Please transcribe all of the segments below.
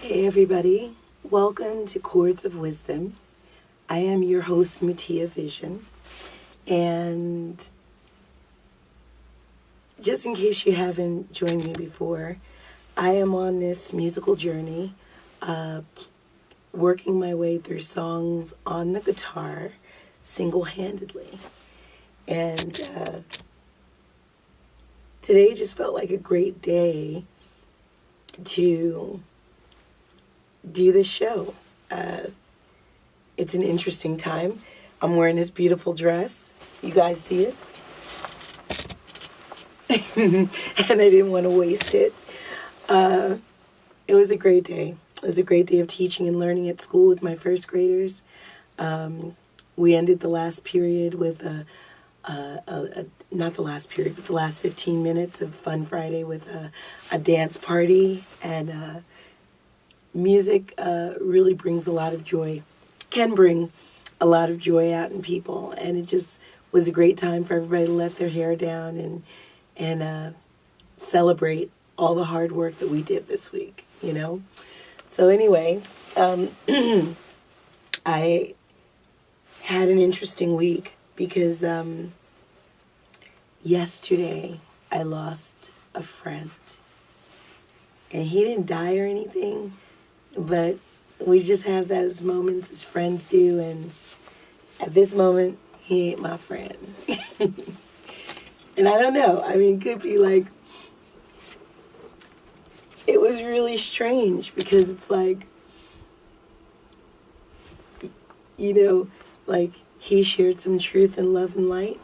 Hey everybody, welcome to Chords of Wisdom. I am your host, Mutiyaa Vision, and just in case you haven't joined me before, I am on this musical journey, working my way through songs on the guitar single-handedly. And today just felt like a great day to do this show. It's an interesting time. I'm wearing this beautiful dress. You guys see it? And I didn't want to waste it. It was a great day. It was a great day of teaching and learning at school with my first graders. We ended the last period with not the last period, but the last 15 minutes of Fun Friday with a dance party. And music really brings a lot of joy, can bring a lot of joy out in people. And it just was a great time for everybody to let their hair down and celebrate all the hard work that we did this week, you know? So anyway, I had an interesting week because yesterday I lost a friend. And he didn't die or anything, but we just have those moments as friends do, and at this moment, he ain't my friend. And I don't know, I mean, it could be like, it was really strange because it's like, you know, like he shared some truth and love and light,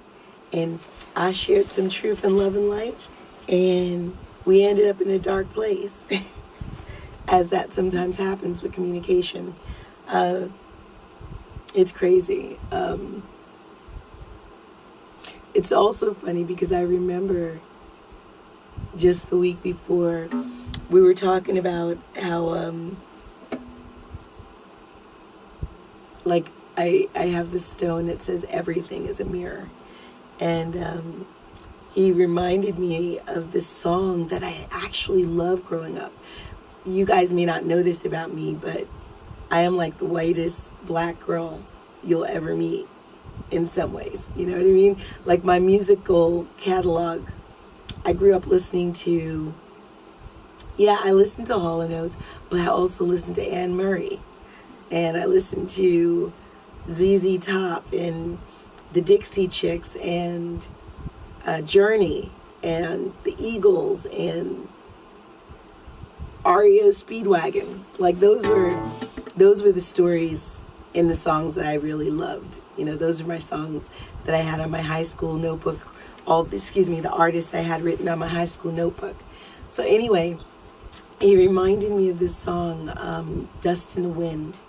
and I shared some truth and love and light, and we ended up in a dark place, as that sometimes happens with communication. It's crazy. It's also funny because I remember just the week before we were talking about how, like, I have this stone that says everything is a mirror. And he reminded me of this song that I actually loved growing up. You guys may not know this about me, but I am like the whitest black girl you'll ever meet in some ways. You know what I mean? Like my musical catalog, I grew up listening to, I listened to Hall & Oates, but I also listened to Anne Murray. And I listened to ZZ Top and the Dixie Chicks and Journey and the Eagles and REO Speedwagon. Like those were the stories in the songs that I really loved. You know, those are my songs that I had on my high school notebook. The artists I had written on my high school notebook. So anyway, he reminded me of this song, Dust in the Wind.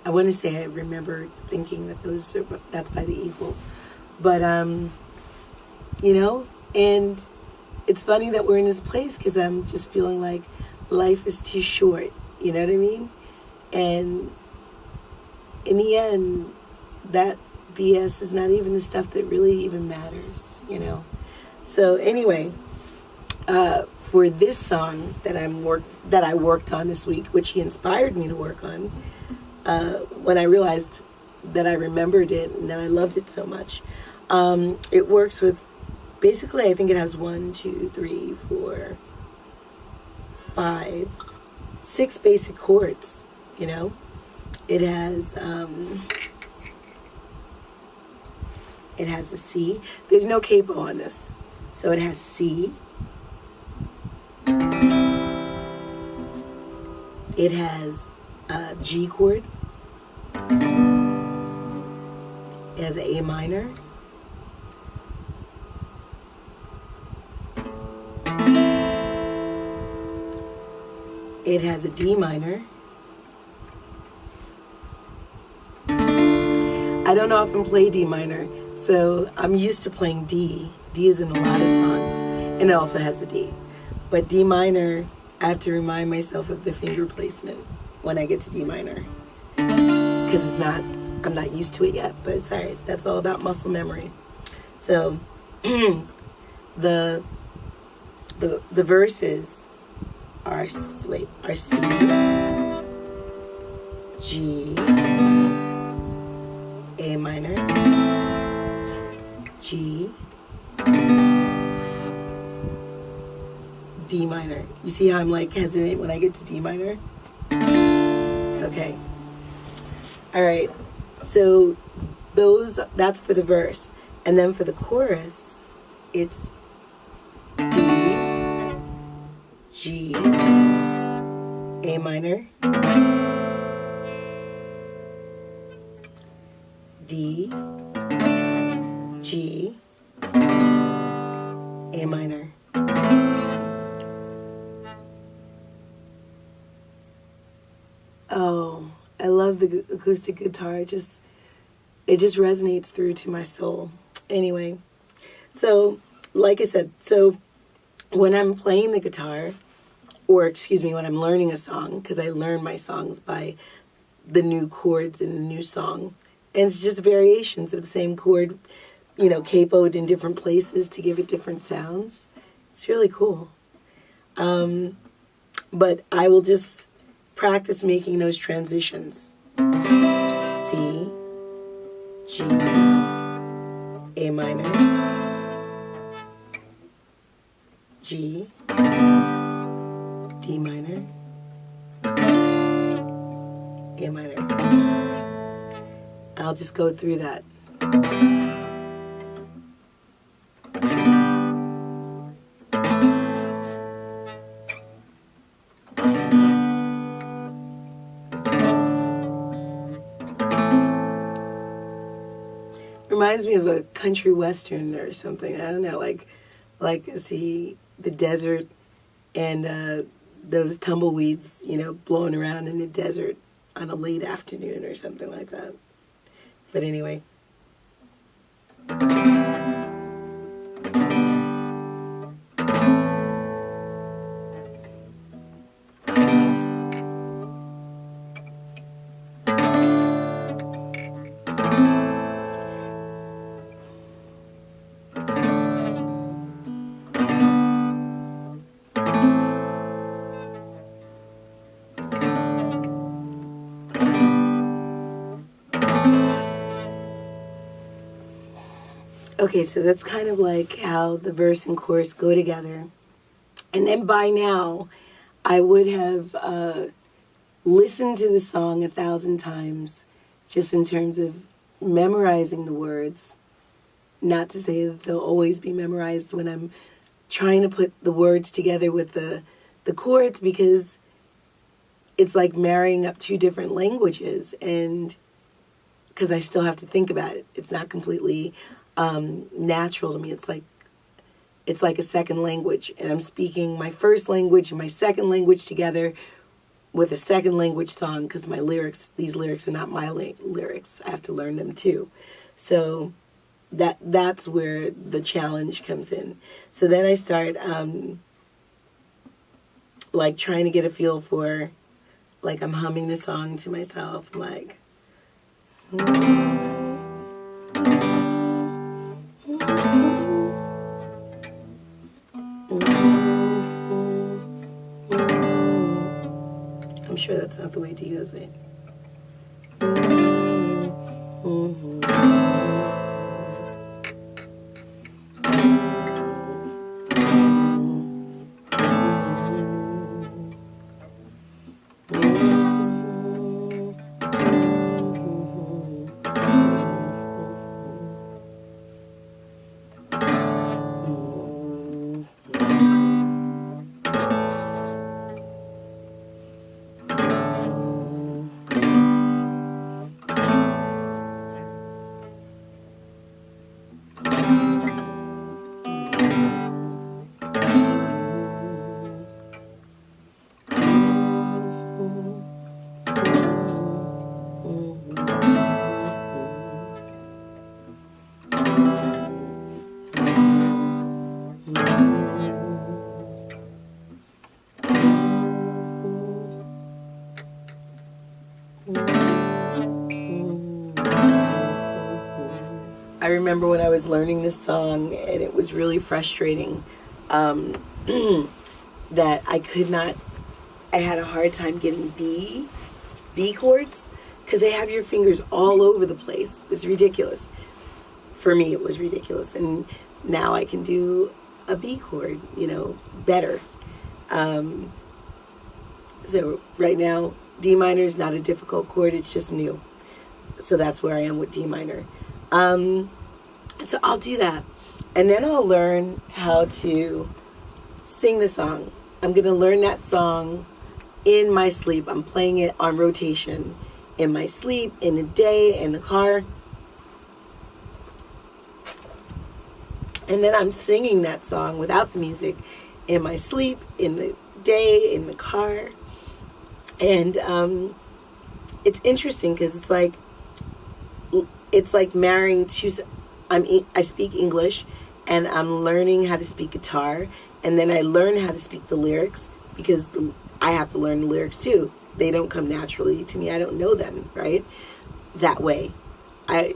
I want to say I remember thinking that that's by the Eagles. But, you know, and it's funny that we're in this place because I'm just feeling like life is too short. You know what I mean? And in the end, that BS is not even the stuff that really even matters, you know? So anyway, for this song that I worked on this week, which he inspired me to work on, when I realized that I remembered it and that I loved it so much, it works with, basically I think it has 6 basic chords, you know? It has a C. There's no capo on this. So it has C. It has a G chord. It has an A minor. It has a D minor. I don't often play D minor, so I'm used to playing D. D is in a lot of songs, and it also has a D. But D minor, I have to remind myself of the finger placement when I get to D minor, because I'm not used to it yet, but it's all right. That's all about muscle memory. So the verses our C, G, A minor, G, D minor. You see how I'm like hesitant when I get to D minor? Okay. All right. So that's for the verse. And then for the chorus, it's D, G, A minor, D, G, A minor. Oh, I love the acoustic guitar. It just resonates through to my soul. Anyway, so like I said, so when I'm playing the guitar, or excuse me, when I'm learning a song, because I learn my songs by the new chords in the new song, and it's just variations of the same chord, you know, capoed in different places to give it different sounds. It's really cool. But I will just practice making those transitions. C, G, A minor, G, D minor, A minor. I'll just go through that. Reminds me of a country western or something. I don't know, like see the desert and those tumbleweeds, you know, blowing around in the desert on a late afternoon or something like that. But anyway. Okay, so that's kind of like how the verse and chorus go together. And then by now, I would have listened to the song 1,000 times, just in terms of memorizing the words. Not to say that they'll always be memorized when I'm trying to put the words together with the chords, because it's like marrying up two different languages, and because I still have to think about it. It's not completely natural to me. It's like a second language, and I'm speaking my first language and my second language together with a second language song, because these lyrics are not my lyrics. I have to learn them too. So that's where the challenge comes in. So then I start like trying to get a feel for, like, I'm humming the song to myself, like I'm sure that's not the way D goes, wait. I remember when I was learning this song, and it was really frustrating that I could not I had a hard time getting B chords because they have your fingers all over the place. It's ridiculous. For me, it was ridiculous. And now I can do a B chord, better. So right now, D minor is not a difficult chord. It's just new. So that's where I am with D minor. So I'll do that. And then I'll learn how to sing the song. I'm going to learn that song in my sleep. I'm playing it on rotation in my sleep, in the day, in the car. And then I'm singing that song without the music in my sleep, in the day, in the car. And it's interesting because it's like marrying two. I speak English, and I'm learning how to speak guitar, and then I learn how to speak the lyrics because I have to learn the lyrics too. They don't come naturally to me. I don't know them, right? That way. I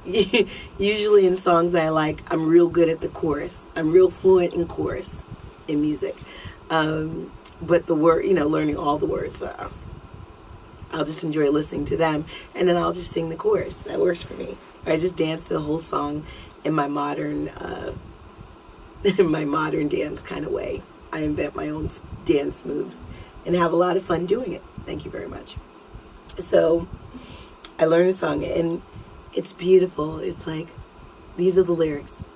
usually in songs I like, I'm real good at the chorus. I'm real fluent in chorus in music. But the word, learning all the words, I'll just enjoy listening to them, and then I'll just sing the chorus. That works for me. Or I just dance to the whole song in my modern dance kind of way. I invent my own dance moves and have a lot of fun doing it. Thank you very much. So I learned a song, and it's beautiful. It's like, these are the lyrics.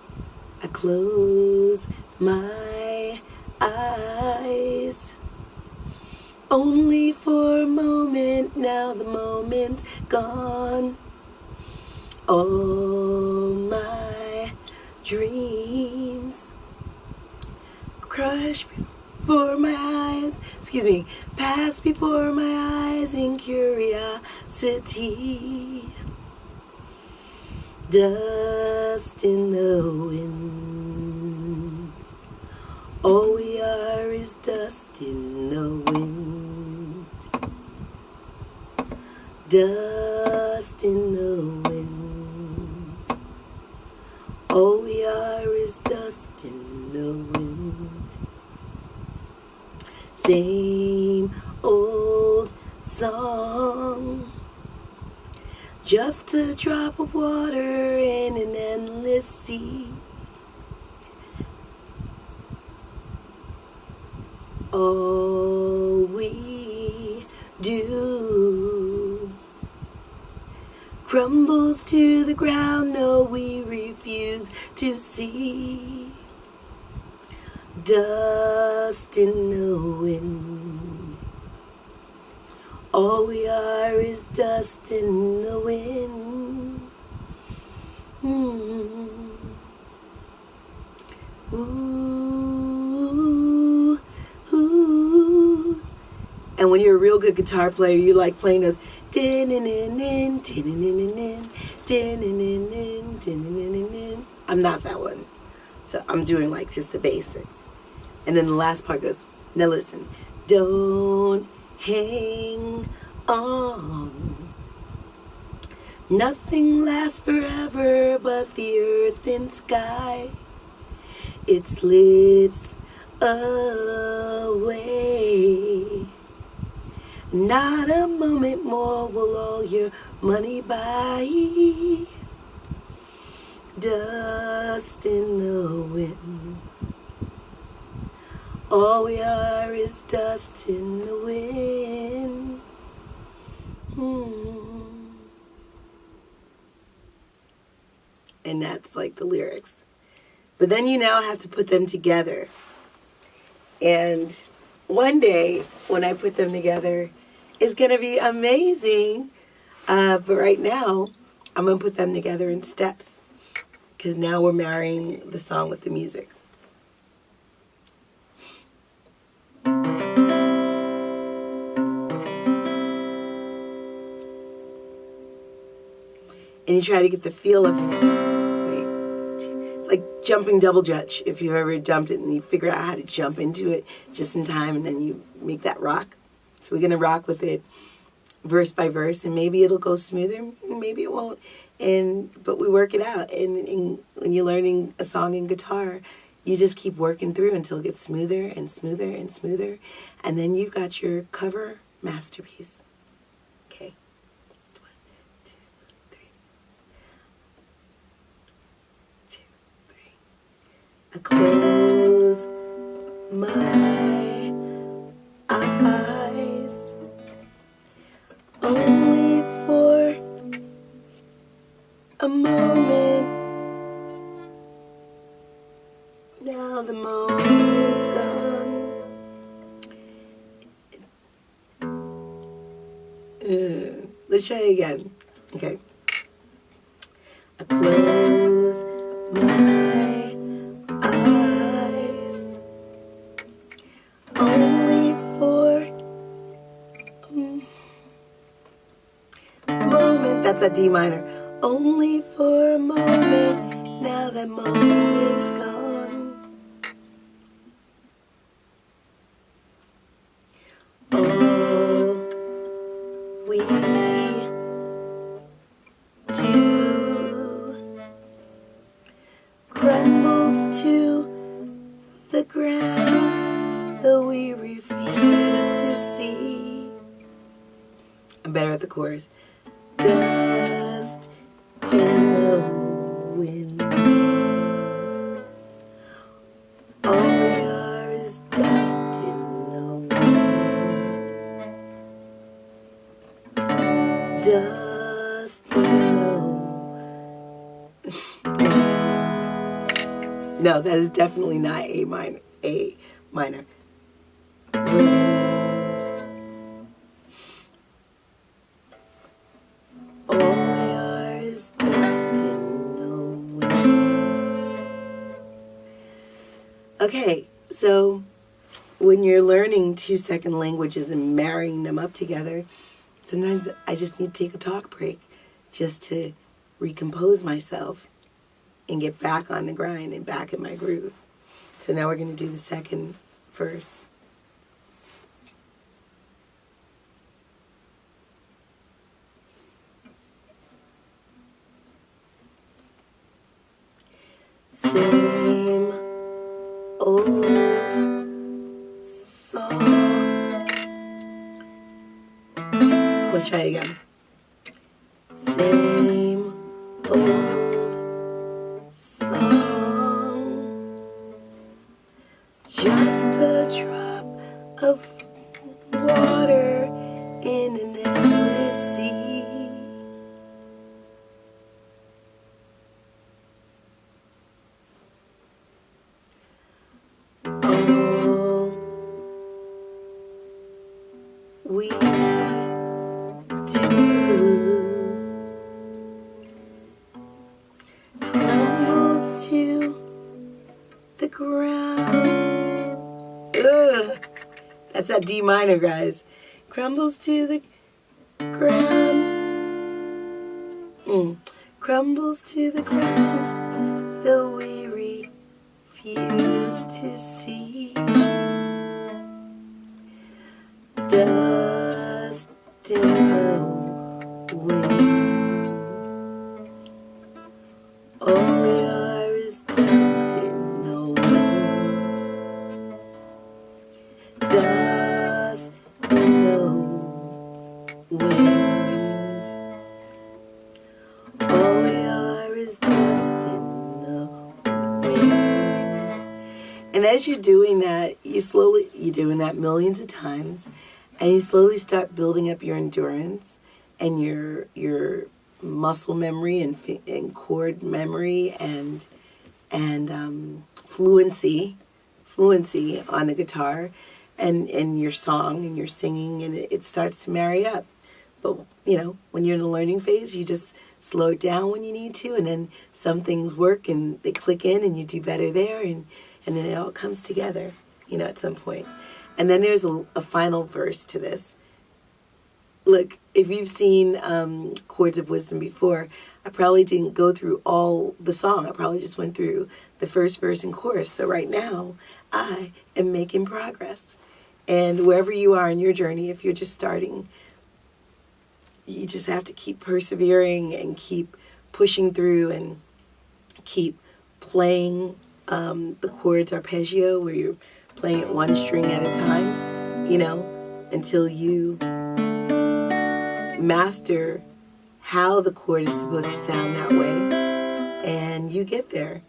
I close my eyes only for a moment, now the moment's gone. All my dreams crush before my eyes, pass before my eyes in curiosity. Dust in the wind, all we are is dust in the wind. Dust in the wind, all we are is dust in the wind. Same old song, just a drop of water in an endless sea. All we do crumbles to the ground, no, we refuse to see. Dust in the wind, all we are is dust in the wind. Ooh, ooh. And when you're a real good guitar player, you like playing those din-in-in-in, din-in-in-in, din-in-in-in, din-in-in-in. I'm not that one. So I'm doing like just the basics. And then the last part goes, now listen, don't hang on. Nothing lasts forever but the earth and sky. It slips away. Not a moment more will all your money buy. Dust in the wind, all we are is dust in the wind. And that's like the lyrics. But then you now have to put them together. And one day, when I put them together, it's going to be amazing. But right now, I'm going to put them together in steps. Because now we're marrying the song with the music. And you try to get the feel of, it's like jumping double dutch. If you've ever jumped it and you figure out how to jump into it just in time, and then you make that rock. So we're going to rock with it verse by verse, and maybe it'll go smoother, maybe it won't. But we work it out. And when you're learning a song in guitar, you just keep working through until it gets smoother and smoother and smoother. And then you've got your cover masterpiece. Okay. 1, 2, 3. 1, 2, 3. I close my eyes only for a moment. Now the moment's gone. Let's try it again. Okay. I close my eyes only for a moment. That's a D minor. Only for a moment. Now that moment's gone. We do crumbles to the ground, though we refuse to see. I'm better at the chorus. Dust in the wind. All we are is dust in the wind. Dust in the wind. No, that is definitely not A minor. A minor. Wind. All we are is dust in the wind. Okay, so when you're learning 2-second languages and marrying them up together, sometimes I just need to take a talk break just to recompose myself and get back on the grind and back in my groove. So now we're going to do the second verse. Same old song. Let's try it again. Same old song. Just a drop of water in an endless sea. All we do crumbles to the ground. Ugh. That's that D minor, guys. Crumbles to the ground. Crumbles to the ground, though we refuse to see. Dust in the wind. All we are is dust in the wind. Dust in the wind. All we are is dust in the wind. And as you're doing that, you're doing that millions of times, and you slowly start building up your endurance and your muscle memory and chord memory and fluency on the guitar and your song and your singing, and it starts to marry up. But when you're in the learning phase, you just slow it down when you need to, and then some things work and they click in and you do better there, and then it all comes together, at some point. And then there's a final verse to this. Look, if you've seen Chords of Wisdom before, I probably didn't go through all the song. I probably just went through the first verse and chorus. So right now, I am making progress. And wherever you are in your journey, if you're just starting, you just have to keep persevering and keep pushing through and keep playing the chords arpeggio, where you're playing it one string at a time, you know, until you master how the chord is supposed to sound that way, and you get there.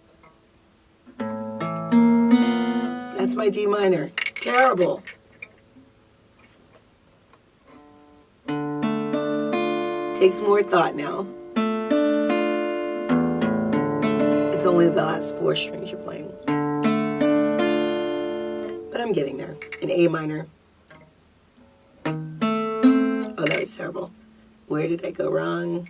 That's my D minor. Terrible. Takes more thought now. It's only the last 4 strings you're playing. But I'm getting there. An A minor. Oh, that was terrible. Where did I go wrong?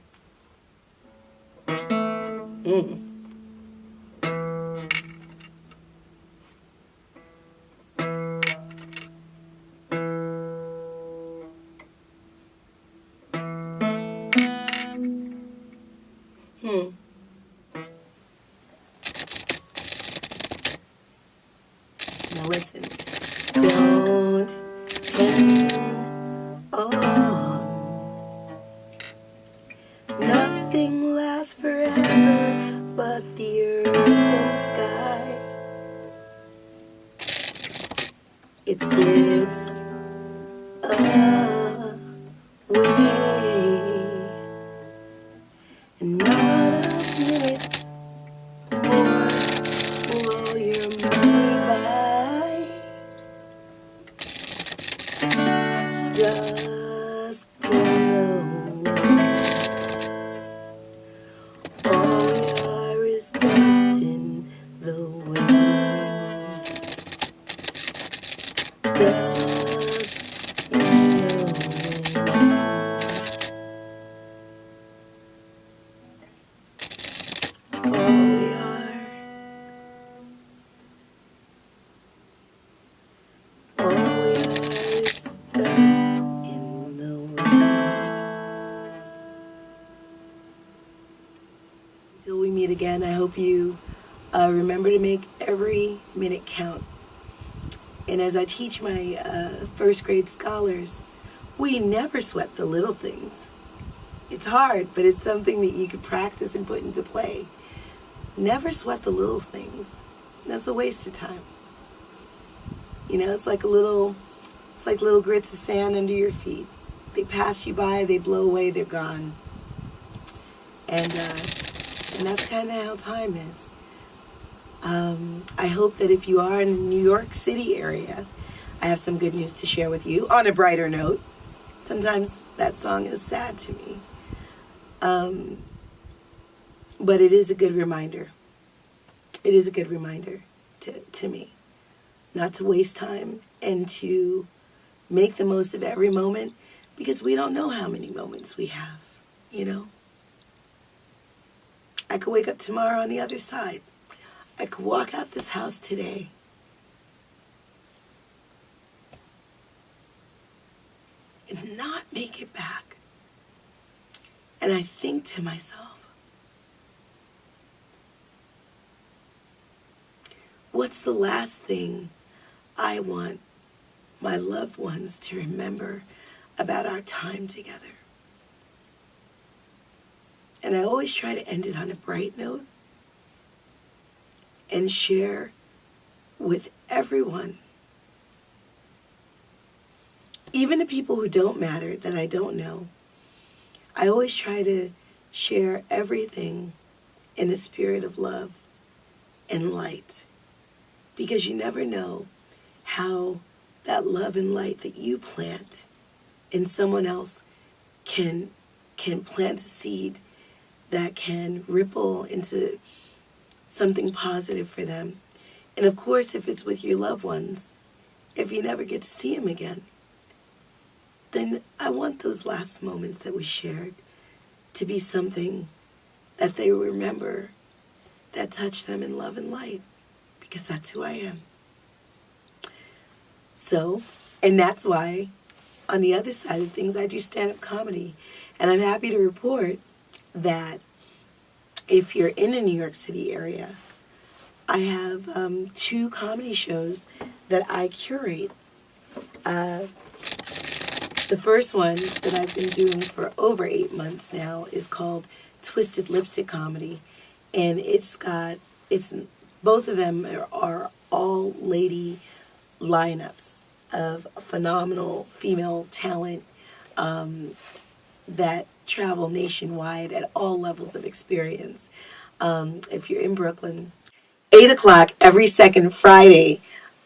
Now listen. Don't hang on. Nothing lasts forever but the earth and sky. It slips away, and not a minute more will blow your money by. Just all we are is dust in the wind. Dust in the wind. All we are. All we are is dust in the wind. Until we meet again, I hope you remember to make every minute count. And as I teach my first grade scholars, we never sweat the little things. It's hard, but it's something that you could practice and put into play. Never sweat the little things. That's a waste of time. You know, it's like little grits of sand under your feet. They pass you by, they blow away, they're gone. And that's kind of how time is. I hope that if you are in the New York City area, I have some good news to share with you. On a brighter note, sometimes that song is sad to me. But it is a good reminder. It is a good reminder to me not to waste time and to make the most of every moment, because we don't know how many moments we have, you know. I could wake up tomorrow on the other side. I could walk out this house today and not make it back. And I think to myself, what's the last thing I want my loved ones to remember about our time together? And I always try to end it on a bright note and share with everyone, even the people who don't matter, that I don't know. I always try to share everything in a spirit of love and light, because you never know how that love and light that you plant in someone else can plant a seed that can ripple into something positive for them. And of course, if it's with your loved ones, if you never get to see them again, then I want those last moments that we shared to be something that they remember that touched them in love and light, because that's who I am. So, and that's why on the other side of things, I do stand-up comedy. And I'm happy to report that if you're in the New York City area, I have 2 comedy shows that I curate. The first one that I've been doing for over 8 months now is called Twisted Lipstick Comedy. And it's Both of them are all lady lineups of phenomenal female talent that travel nationwide at all levels of experience. If you're in Brooklyn, 8 o'clock every second Friday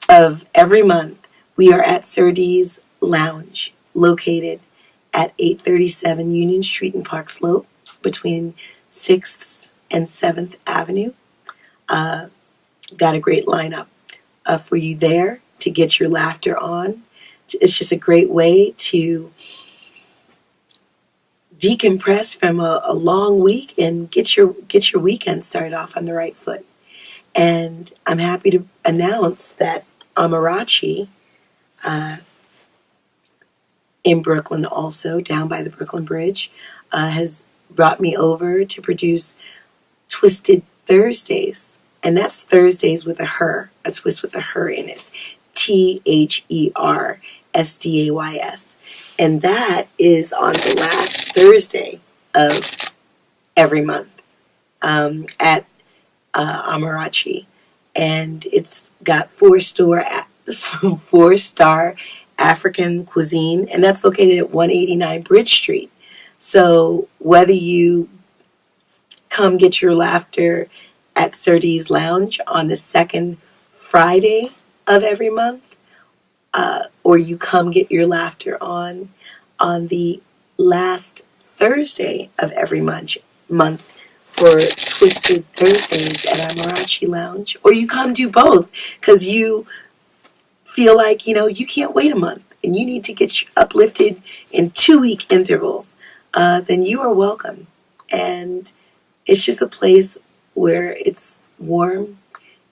of every month, we are at Srreet's Lounge, located at 837 Union Street in Park Slope, between 6th and 7th Avenue. Got a great lineup for you there to get your laughter on. It's just a great way to decompress from a long week and get your weekend started off on the right foot. And I'm happy to announce that Amarachi in Brooklyn, also down by the Brooklyn Bridge, has brought me over to produce Twisted Thursdays. And that's Thursdays with a her, a twist with a her in it. THERSDAYS. And that is on the last Thursday of every month at Amarachi. And it's got four-star African cuisine, and that's located at 189 Bridge Street. So whether you come get your laughter at Srreet's Lounge on the second Friday of every month, or you come get your laughter on the last Thursday of every month for Twisted Thursdays at Amarachi Lounge, or you come do both because you feel like, you can't wait a month and you need to get uplifted in 2-week intervals, then you are welcome. And it's just a place where it's warm,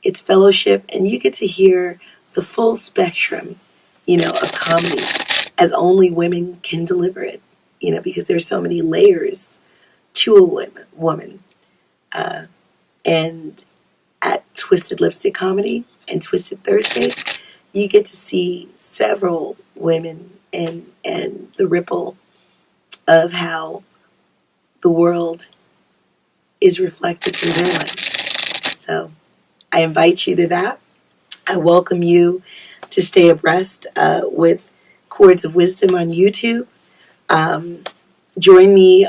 it's fellowship, and you get to hear the full spectrum, of comedy as only women can deliver it, because there's so many layers to a woman. And at Twisted Lipstick Comedy and Twisted Thursdays, you get to see several women and the ripple of how the world is reflected through their lens. So I invite you to that. I welcome you to stay abreast with Chords of Wisdom on YouTube. Join me,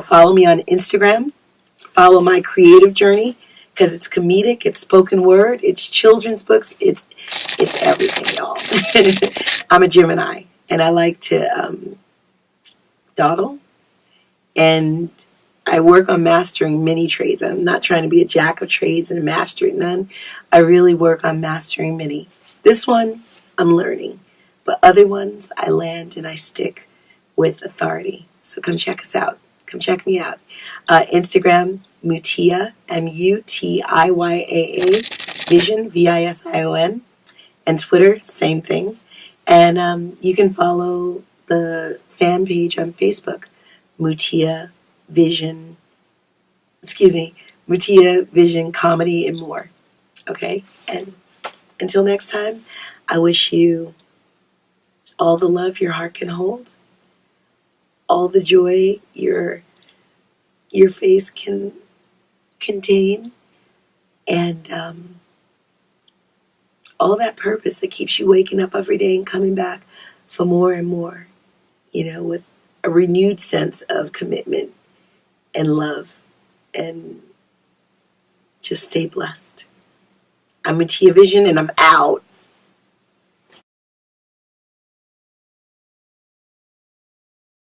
follow me on Instagram. Follow my creative journey, because it's comedic, it's spoken word, it's children's books, it's everything, y'all. I'm a Gemini, and I like to dawdle, and I work on mastering many trades. I'm not trying to be a jack of trades and a master at none. I really work on mastering many. This one, I'm learning, but other ones, I land and I stick with authority. So come check us out. Come check me out. Instagram, Mutiyaa, MUTIYAA, Vision, VISION, and Twitter, same thing. And you can follow the fan page on Facebook, Mutiyaa Vision Comedy and More. Okay? And until next time, I wish you all the love your heart can hold, all the joy your face can contain, and all that purpose that keeps you waking up every day and coming back for more and more, with a renewed sense of commitment and love. And just stay blessed. I'm Mutiyaa Vision, and I'm out.